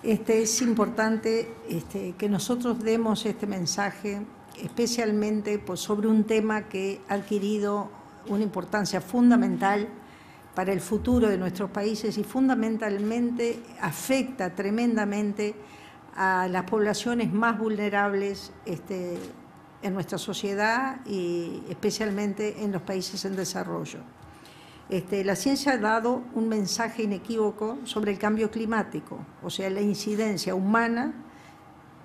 Es importante que nosotros demos este mensaje, especialmente sobre un tema que ha adquirido una importancia fundamental para el futuro de nuestros países y fundamentalmente afecta tremendamente a las poblaciones más vulnerables en nuestra sociedad y especialmente en los países en desarrollo. La ciencia ha dado un mensaje inequívoco sobre el cambio climático, o sea, la incidencia humana,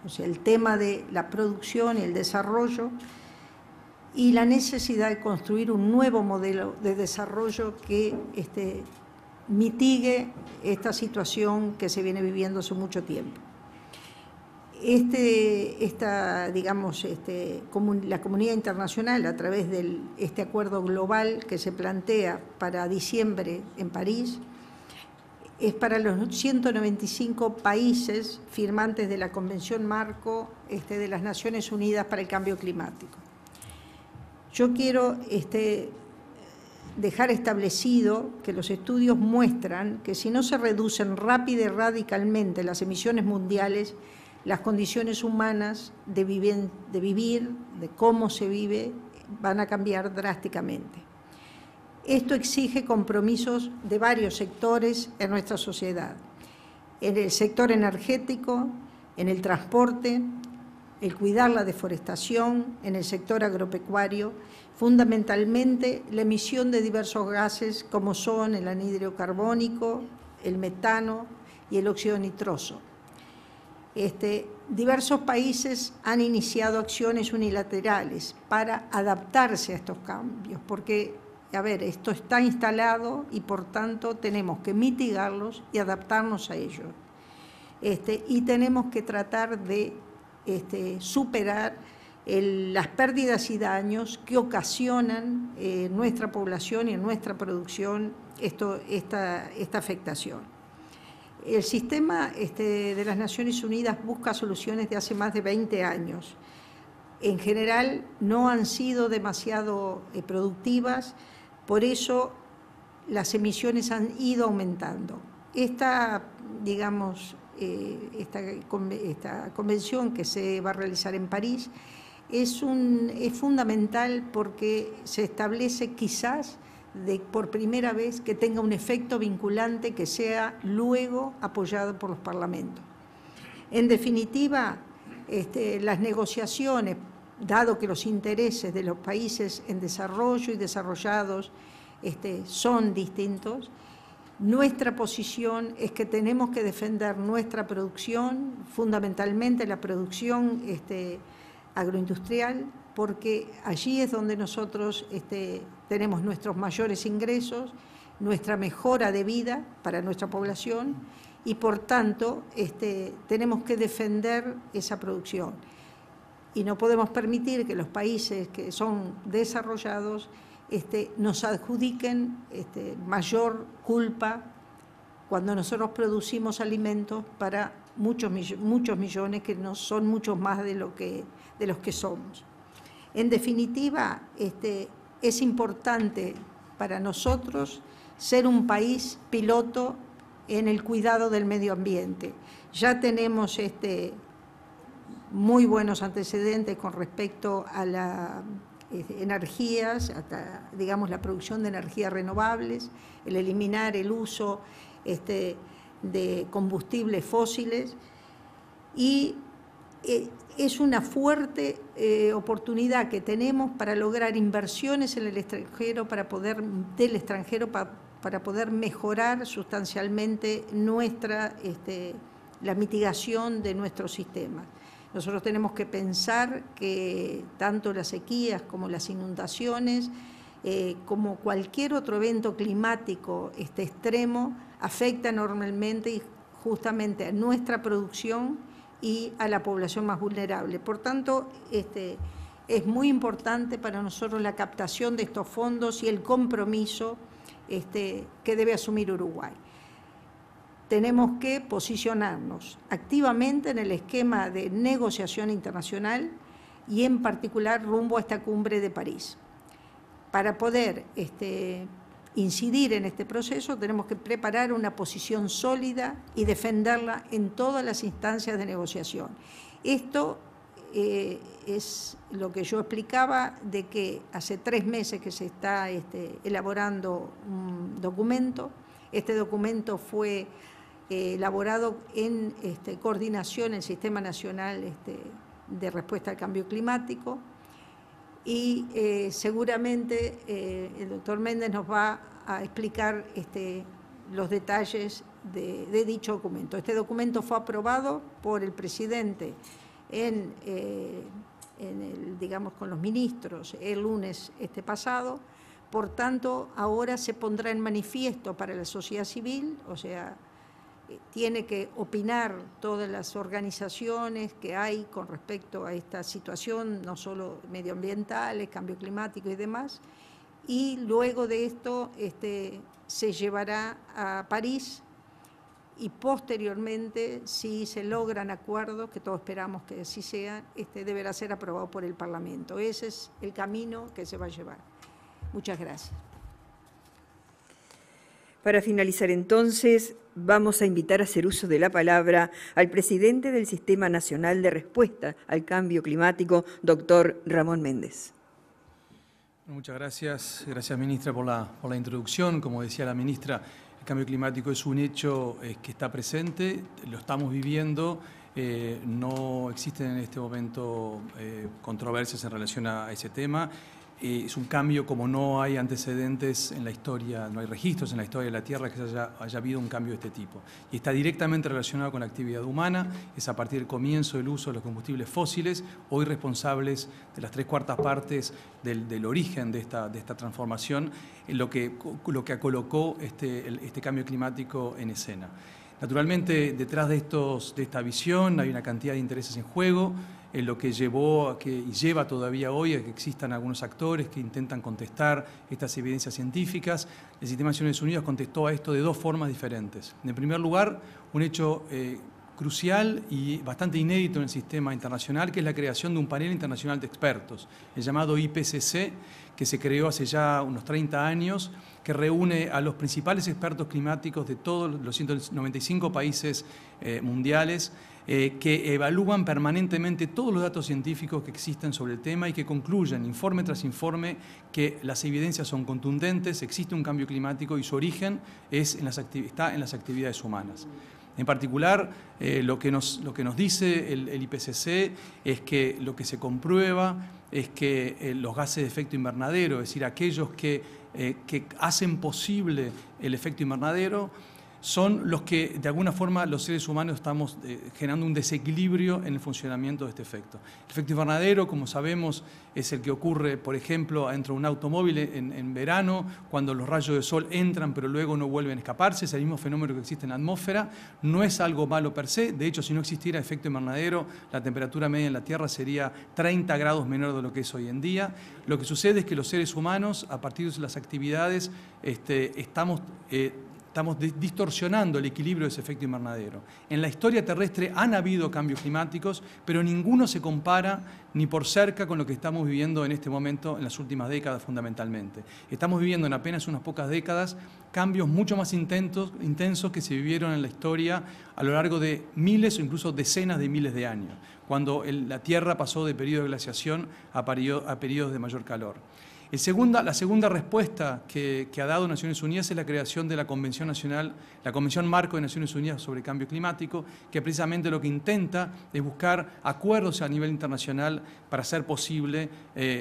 o sea, el tema de la producción y el desarrollo y la necesidad de construir un nuevo modelo de desarrollo que mitigue esta situación que se viene viviendo hace mucho tiempo. La comunidad internacional, a través de este acuerdo global que se plantea para diciembre en París, es para los 195 países firmantes de la Convención Marco de las Naciones Unidas para el Cambio Climático. Yo quiero dejar establecido que los estudios muestran que si no se reducen rápida y radicalmente las emisiones mundiales, las condiciones humanas de vivir, de cómo se vive, van a cambiar drásticamente. Esto exige compromisos de varios sectores en nuestra sociedad. En el sector energético, en el transporte, el cuidar la deforestación, en el sector agropecuario, fundamentalmente la emisión de diversos gases como son el anhídrido carbónico, el metano y el óxido nitroso. Diversos países han iniciado acciones unilaterales para adaptarse a estos cambios, porque, esto está instalado y por tanto tenemos que mitigarlos y adaptarnos a ellos. Y tenemos que tratar de superar las pérdidas y daños que ocasionan en nuestra población y en nuestra producción esta afectación. El sistema de las Naciones Unidas busca soluciones de hace más de 20 años. En general no han sido demasiado productivas, por eso las emisiones han ido aumentando. Esta convención que se va a realizar en París es fundamental porque se establece quizás por primera vez que tenga un efecto vinculante que sea luego apoyado por los parlamentos. En definitiva, las negociaciones, dado que los intereses de los países en desarrollo y desarrollados son distintos, nuestra posición es que tenemos que defender nuestra producción, fundamentalmente la producción agroindustrial, porque allí es donde nosotros tenemos nuestros mayores ingresos, nuestra mejora de vida para nuestra población y por tanto tenemos que defender esa producción. Y no podemos permitir que los países que son desarrollados nos adjudiquen mayor culpa cuando nosotros producimos alimentos para muchos millones que no son muchos más de los que somos. En definitiva, es importante para nosotros ser un país piloto en el cuidado del medio ambiente. Ya tenemos muy buenos antecedentes con respecto a las energías, la producción de energías renovables, el eliminar el uso de combustibles fósiles y es una fuerte oportunidad que tenemos para lograr inversiones en el extranjero, para poder mejorar sustancialmente la mitigación de nuestros sistemas. Nosotros tenemos que pensar que tanto las sequías como las inundaciones, como cualquier otro evento climático extremo, afecta enormemente y justamente a nuestra producción y a la población más vulnerable. Por tanto, es muy importante para nosotros la captación de estos fondos y el compromiso que debe asumir Uruguay. Tenemos que posicionarnos activamente en el esquema de negociación internacional y en particular rumbo a esta cumbre de París, para poder incidir en este proceso, tenemos que preparar una posición sólida y defenderla en todas las instancias de negociación. Esto es lo que yo explicaba, de que hace 3 meses que se está elaborando un documento. Este documento fue elaborado en coordinación el Sistema Nacional de Respuesta al Cambio Climático, y seguramente el doctor Méndez nos va a explicar los detalles de dicho documento. Este documento fue aprobado por el presidente digamos, con los ministros el lunes pasado. Por tanto, ahora se pondrá en manifiesto para la sociedad civil, o sea, tiene que opinar todas las organizaciones que hay con respecto a esta situación, no solo medioambientales, cambio climático y demás, y luego de esto se llevará a París, y posteriormente, si se logran acuerdos, que todos esperamos que así sea, deberá ser aprobado por el Parlamento. Ese es el camino que se va a llevar. Muchas gracias. Para finalizar entonces, vamos a invitar a hacer uso de la palabra al presidente del Sistema Nacional de Respuesta al Cambio Climático, doctor Ramón Méndez. Muchas gracias. Gracias, ministra, por la introducción. Como decía la ministra, el cambio climático es un hecho que está presente, lo estamos viviendo, no existen en este momento controversias en relación a ese tema. Es un cambio como no hay antecedentes en la historia, no hay registros en la historia de la Tierra que haya habido un cambio de este tipo. Y está directamente relacionado con la actividad humana, es a partir del comienzo del uso de los combustibles fósiles, hoy responsables de las 3/4 partes del origen de esta transformación, lo que colocó este cambio climático en escena. Naturalmente, detrás de esta visión hay una cantidad de intereses en juego, lo que llevó y lleva todavía hoy a que existan algunos actores que intentan contestar estas evidencias científicas. El Sistema de Naciones Unidas contestó a esto de 2 formas diferentes. En primer lugar, un hecho crucial y bastante inédito en el sistema internacional, que es la creación de un panel internacional de expertos, el llamado IPCC, que se creó hace ya unos 30 años, que reúne a los principales expertos climáticos de todos los 195 países mundiales, que evalúan permanentemente todos los datos científicos que existen sobre el tema y que concluyen, informe tras informe, que las evidencias son contundentes, existe un cambio climático y su origen está en las actividades humanas. En particular, lo que nos dice el IPCC es que lo que se comprueba es que los gases de efecto invernadero, es decir, aquellos que hacen posible el efecto invernadero, son los que, de alguna forma, los seres humanos estamos generando un desequilibrio en el funcionamiento de este efecto. El efecto invernadero, como sabemos, es el que ocurre, por ejemplo, dentro de un automóvil en verano, cuando los rayos de sol entran pero luego no vuelven a escaparse. Es el mismo fenómeno que existe en la atmósfera. No es algo malo per se. De hecho, si no existiera efecto invernadero, la temperatura media en la Tierra sería 30 grados menor de lo que es hoy en día. Lo que sucede es que los seres humanos, a partir de las actividades, estamos distorsionando el equilibrio de ese efecto invernadero. En la historia terrestre han habido cambios climáticos, pero ninguno se compara ni por cerca con lo que estamos viviendo en este momento, en las últimas décadas fundamentalmente. Estamos viviendo en apenas unas pocas décadas cambios mucho más intensos que se vivieron en la historia a lo largo de miles o incluso decenas de miles de años, cuando la Tierra pasó de periodo de glaciación a periodos de mayor calor. La segunda respuesta que ha dado Naciones Unidas es la creación de la Convención Nacional, la Convención Marco de Naciones Unidas sobre Cambio Climático, que precisamente lo que intenta es buscar acuerdos a nivel internacional para hacer posible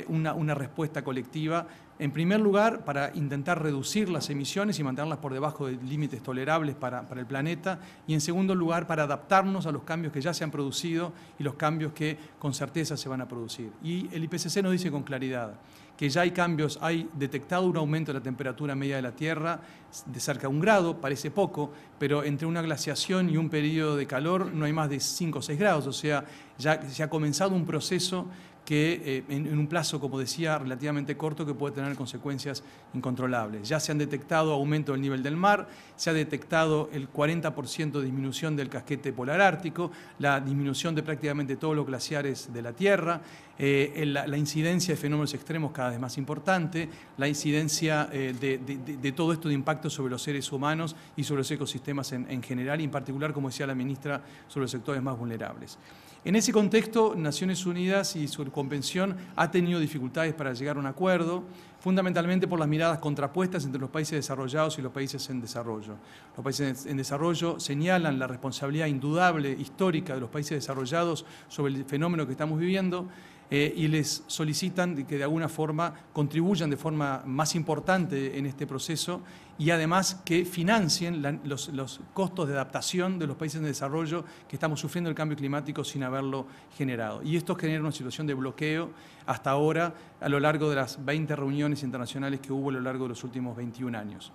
una respuesta colectiva. En primer lugar, para intentar reducir las emisiones y mantenerlas por debajo de límites tolerables para el planeta, y en segundo lugar, para adaptarnos a los cambios que ya se han producido y los cambios que con certeza se van a producir. Y el IPCC nos dice con claridad que ya hay cambios, hay detectado un aumento de la temperatura media de la Tierra de cerca de 1 grado, parece poco, pero entre una glaciación y un periodo de calor no hay más de 5 o 6 grados, o sea, ya se ha comenzado un proceso que en un plazo, como decía, relativamente corto, que puede tener consecuencias incontrolables. Ya se han detectado aumento del nivel del mar, se ha detectado el 40% de disminución del casquete polar ártico, la disminución de prácticamente todos los glaciares de la Tierra, la incidencia de fenómenos extremos cada vez más importante, la incidencia de todo esto de impacto sobre los seres humanos y sobre los ecosistemas en general, y en particular, como decía la ministra, sobre los sectores más vulnerables. En ese contexto, Naciones Unidas y su convención ha tenido dificultades para llegar a un acuerdo, fundamentalmente por las miradas contrapuestas entre los países desarrollados y los países en desarrollo. Los países en desarrollo señalan la responsabilidad indudable, histórica, de los países desarrollados sobre el fenómeno que estamos viviendo, y les solicitan que de alguna forma contribuyan de forma más importante en este proceso y además que financien los costos de adaptación de los países en desarrollo que estamos sufriendo el cambio climático sin haberlo generado. Y esto genera una situación de bloqueo hasta ahora a lo largo de las 20 reuniones internacionales que hubo a lo largo de los últimos 21 años.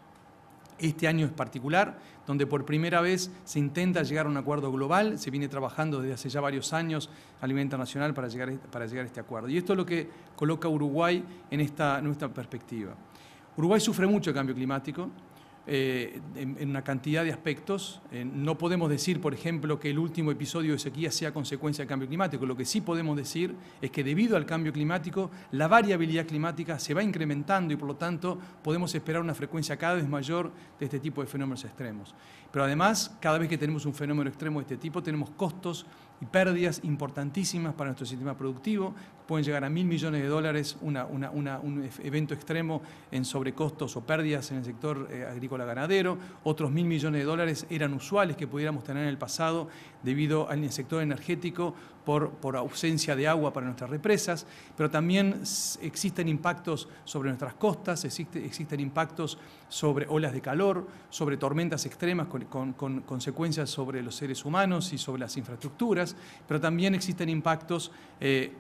Este año es particular, donde por primera vez se intenta llegar a un acuerdo global, se viene trabajando desde hace ya varios años a nivel internacional para llegar a este acuerdo. Y esto es lo que coloca a Uruguay en esta perspectiva. Uruguay sufre mucho el cambio climático, en una cantidad de aspectos. No podemos decir, por ejemplo, que el último episodio de sequía sea consecuencia del cambio climático. Lo que sí podemos decir es que debido al cambio climático, la variabilidad climática se va incrementando y por lo tanto podemos esperar una frecuencia cada vez mayor de este tipo de fenómenos extremos. Pero además, cada vez que tenemos un fenómeno extremo de este tipo, tenemos costos y pérdidas importantísimas para nuestro sistema productivo. Pueden llegar a $1.000 millones un evento extremo en sobrecostos o pérdidas en el sector agrícola ganadero. Otros $1.000 millones eran usuales que pudiéramos tener en el pasado debido al sector energético por ausencia de agua para nuestras represas, pero también existen impactos sobre nuestras costas, existen impactos sobre olas de calor, sobre tormentas extremas con consecuencias sobre los seres humanos y sobre las infraestructuras, pero también existen impactos,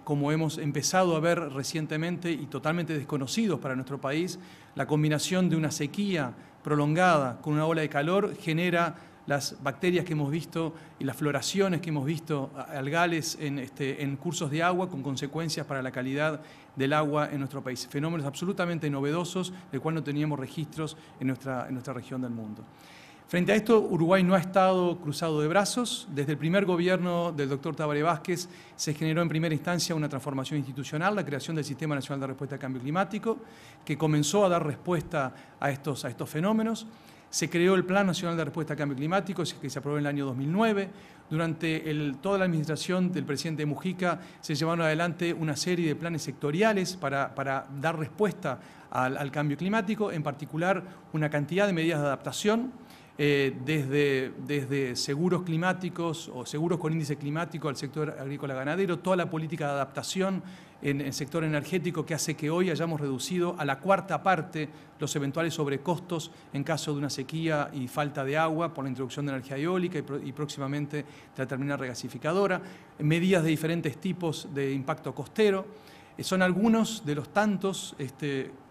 como hemos empezado a ver recientemente y totalmente desconocidos para nuestro país. La combinación de una sequía prolongada con una ola de calor genera las bacterias que hemos visto y las floraciones que hemos visto algales en cursos de agua con consecuencias para la calidad del agua en nuestro país. Fenómenos absolutamente novedosos del cual no teníamos registros en nuestra región del mundo. Frente a esto, Uruguay no ha estado cruzado de brazos. Desde el primer gobierno del doctor Tabaré Vázquez se generó en primera instancia una transformación institucional, la creación del Sistema Nacional de Respuesta al Cambio Climático, que comenzó a dar respuesta a estos fenómenos. Se creó el Plan Nacional de Respuesta al Cambio Climático, que se aprobó en el año 2009. Durante toda la administración del presidente Mujica se llevaron adelante una serie de planes sectoriales para dar respuesta al cambio climático, en particular una cantidad de medidas de adaptación, desde seguros climáticos o seguros con índice climático al sector agrícola ganadero, toda la política de adaptación en el sector energético que hace que hoy hayamos reducido a la cuarta parte los eventuales sobrecostos en caso de una sequía y falta de agua por la introducción de energía eólica y próximamente de la terminal regasificadora, medidas de diferentes tipos de impacto costero. Son algunos de los tantos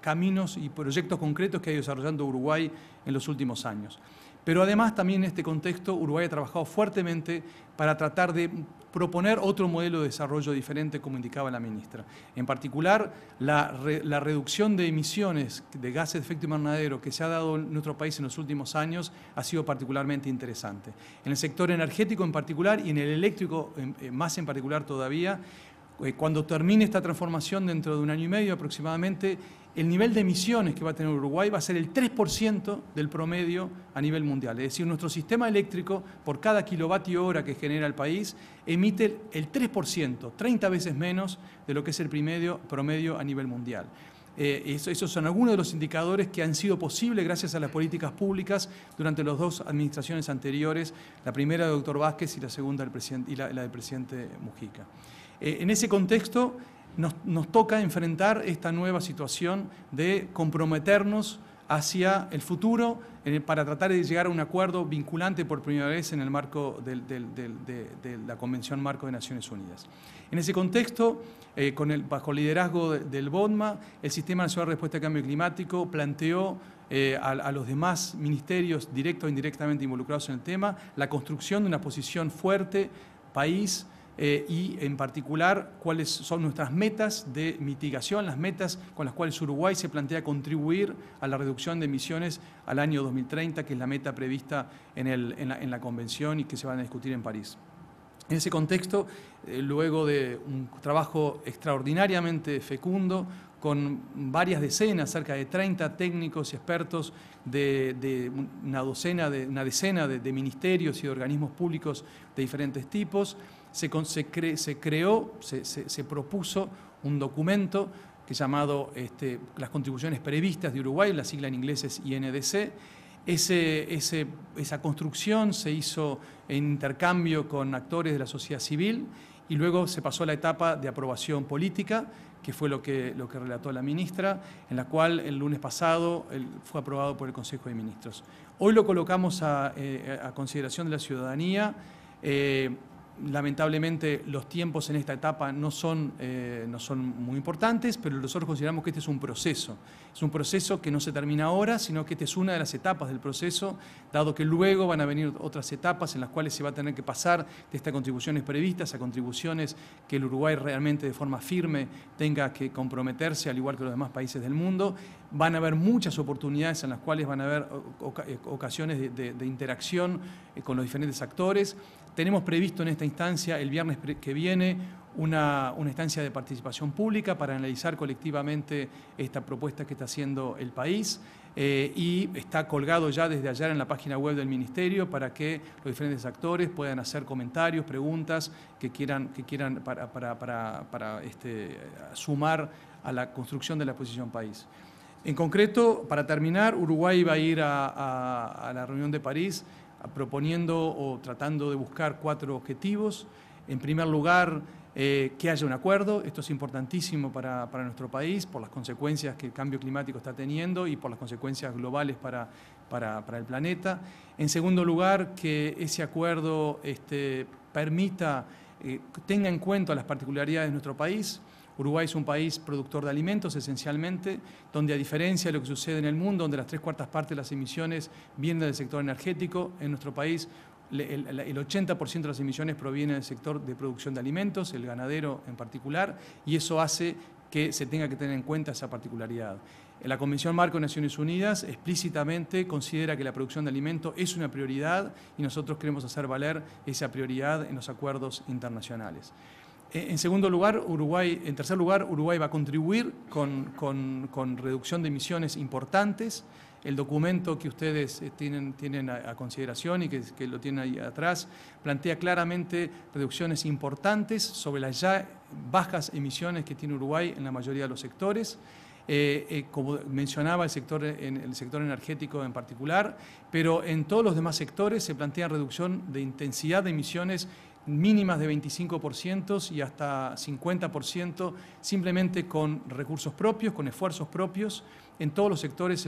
caminos y proyectos concretos que ha ido desarrollando Uruguay en los últimos años. Pero además también en este contexto Uruguay ha trabajado fuertemente para tratar de proponer otro modelo de desarrollo diferente, como indicaba la ministra. En particular, la reducción de emisiones de gases de efecto invernadero que se ha dado en nuestro país en los últimos años ha sido particularmente interesante. En el sector energético en particular y en el eléctrico más en particular todavía, cuando termine esta transformación dentro de 1 año y medio aproximadamente, el nivel de emisiones que va a tener Uruguay va a ser el 3% del promedio a nivel mundial. Es decir, nuestro sistema eléctrico, por cada kilovatio hora que genera el país, emite el 3%, 30 veces menos de lo que es el promedio a nivel mundial. Esos son algunos de los indicadores que han sido posibles gracias a las políticas públicas durante las 2 administraciones anteriores, la primera del doctor Vázquez y la segunda la del presidente Mujica. En ese contexto nos toca enfrentar esta nueva situación de comprometernos hacia el futuro para tratar de llegar a un acuerdo vinculante por primera vez en el marco de la Convención Marco de Naciones Unidas. En ese contexto, bajo el liderazgo del BONMA, el Sistema Nacional de Respuesta al Cambio Climático planteó a los demás ministerios directos e indirectamente involucrados en el tema la construcción de una posición fuerte, país, y en particular cuáles son nuestras metas de mitigación, las metas con las cuales Uruguay se plantea contribuir a la reducción de emisiones al año 2030, que es la meta prevista en la Convención y que se van a discutir en París. En ese contexto, luego de un trabajo extraordinariamente fecundo, con varias decenas, cerca de 30 técnicos y expertos de una decena de ministerios y de organismos públicos de diferentes tipos, se propuso un documento que es llamado las contribuciones previstas de Uruguay, la sigla en inglés es INDC. Esa construcción se hizo en intercambio con actores de la sociedad civil y luego se pasó a la etapa de aprobación política, que fue lo que relató la ministra, en la cual el lunes pasado fue aprobado por el Consejo de Ministros. Hoy lo colocamos a consideración de la ciudadanía. Lamentablemente los tiempos en esta etapa no son muy importantes, pero nosotros consideramos que este es un proceso que no se termina ahora, sino que esta es una de las etapas del proceso, dado que luego van a venir otras etapas en las cuales se va a tener que pasar de estas contribuciones previstas a contribuciones que el Uruguay realmente de forma firme tenga que comprometerse, al igual que los demás países del mundo. Van a haber muchas oportunidades en las cuales van a haber ocasiones de interacción con los diferentes actores. Tenemos previsto en esta instancia, el viernes que viene, una instancia de participación pública para analizar colectivamente esta propuesta que está haciendo el país y está colgado ya desde ayer en la página web del Ministerio para que los diferentes actores puedan hacer comentarios, preguntas que quieran para sumar a la construcción de la posición país. En concreto, para terminar, Uruguay va a ir a la reunión de París proponiendo o tratando de buscar 4 objetivos. En primer lugar, que haya un acuerdo. Esto es importantísimo para nuestro país por las consecuencias que el cambio climático está teniendo y por las consecuencias globales para el planeta. En segundo lugar, que ese acuerdo tenga en cuenta las particularidades de nuestro país. Uruguay es un país productor de alimentos esencialmente, donde a diferencia de lo que sucede en el mundo, donde las 3/4 partes de las emisiones vienen del sector energético, en nuestro país el 80% de las emisiones provienen del sector de producción de alimentos, el ganadero en particular, y eso hace que se tenga que tener en cuenta esa particularidad. La Convención Marco de Naciones Unidas explícitamente considera que la producción de alimentos es una prioridad y nosotros queremos hacer valer esa prioridad en los acuerdos internacionales. En tercer lugar, Uruguay va a contribuir con reducción de emisiones importantes. El documento que ustedes tienen a consideración y que lo tienen ahí atrás plantea claramente reducciones importantes sobre las ya bajas emisiones que tiene Uruguay en la mayoría de los sectores. Como mencionaba, el sector energético en particular, pero en todos los demás sectores se plantea reducción de intensidad de emisiones mínimas de 25% y hasta 50%, simplemente con recursos propios, con esfuerzos propios, en todos los sectores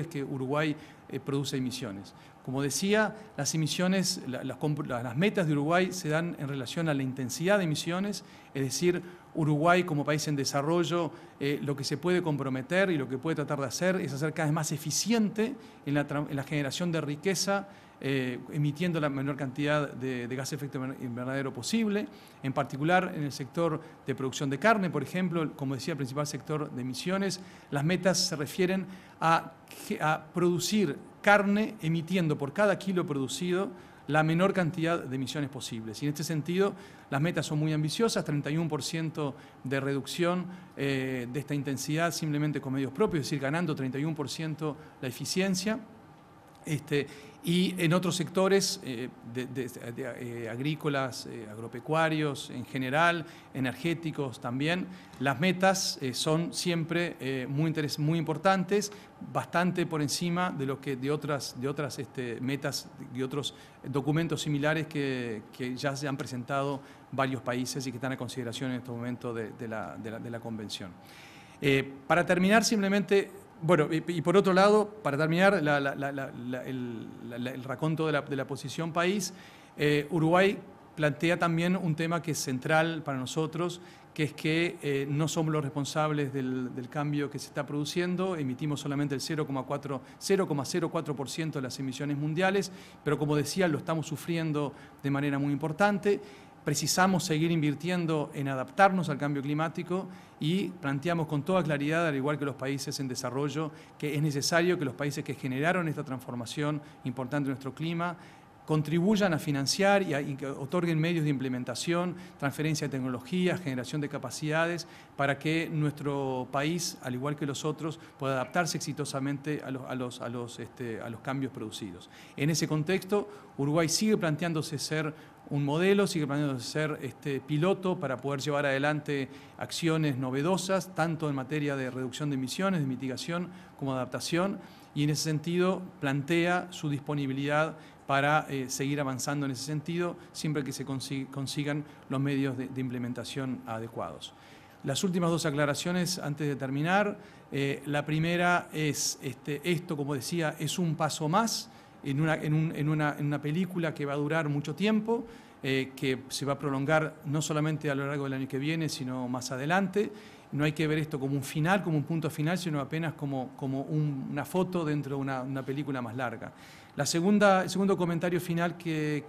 que Uruguay produce emisiones. Como decía, las emisiones, las metas de Uruguay se dan en relación a la intensidad de emisiones, es decir, Uruguay como país en desarrollo, lo que se puede comprometer y lo que puede tratar de hacer es hacer cada vez más eficiente en la generación de riqueza, emitiendo la menor cantidad de gas de efecto invernadero posible, en particular en el sector de producción de carne, por ejemplo, como decía, el principal sector de emisiones. Las metas se refieren a producir carne emitiendo por cada kilo producido la menor cantidad de emisiones posibles. Y en este sentido, las metas son muy ambiciosas, 31% de reducción de esta intensidad simplemente con medios propios, es decir, ganando 31% la eficiencia. Y en otros sectores agrícolas, agropecuarios en general, energéticos también, las metas son siempre muy importantes, bastante por encima de lo que de otras metas y otros documentos similares que ya se han presentado varios países y que están a consideración en este momento de la Convención. Para terminar, simplemente... Bueno, y por otro lado, para terminar el raconto de la posición país, Uruguay plantea también un tema que es central para nosotros, que es que no somos los responsables del cambio que se está produciendo, emitimos solamente el 0,04% de las emisiones mundiales, pero como decía, lo estamos sufriendo de manera muy importante. precisamos seguir invirtiendo en adaptarnos al cambio climático y planteamos con toda claridad, al igual que los países en desarrollo, que es necesario que los países que generaron esta transformación importante en nuestro clima contribuyan a financiar y que otorguen medios de implementación, transferencia de tecnologías, generación de capacidades, para que nuestro país, al igual que los otros, pueda adaptarse exitosamente a los cambios producidos. En ese contexto, Uruguay sigue planteándose ser un modelo, sigue planteándose ser piloto para poder llevar adelante acciones novedosas, tanto en materia de reducción de emisiones, de mitigación, como de adaptación, y en ese sentido plantea su disponibilidad para seguir avanzando en ese sentido, siempre que se consigan los medios de implementación adecuados. Las últimas dos aclaraciones antes de terminar. La primera es, esto, como decía, es un paso más en una película que va a durar mucho tiempo, que se va a prolongar no solamente a lo largo del año que viene, sino más adelante. No hay que ver esto como un final, como un punto final, sino apenas como una foto dentro de una película más larga. El segundo comentario final que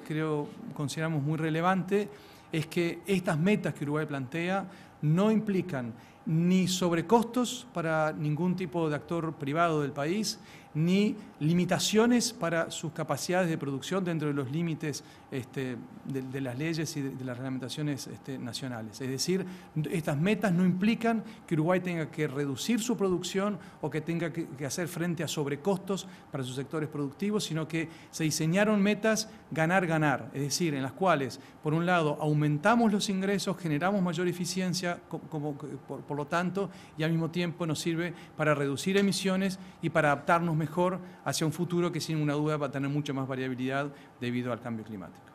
consideramos muy relevante es que estas metas que Uruguay plantea no implican ni sobrecostos para ningún tipo de actor privado del país, ni limitaciones para sus capacidades de producción dentro de los límites de las leyes y de las reglamentaciones nacionales. Es decir, estas metas no implican que Uruguay tenga que reducir su producción o que tenga que hacer frente a sobrecostos para sus sectores productivos, sino que se diseñaron metas ganar-ganar, es decir, en las cuales, por un lado, aumentamos los ingresos, generamos mayor eficiencia, por lo tanto, y al mismo tiempo nos sirve para reducir emisiones y para adaptarnos mejor hacia un futuro que sin una duda va a tener mucha más variabilidad debido al cambio climático.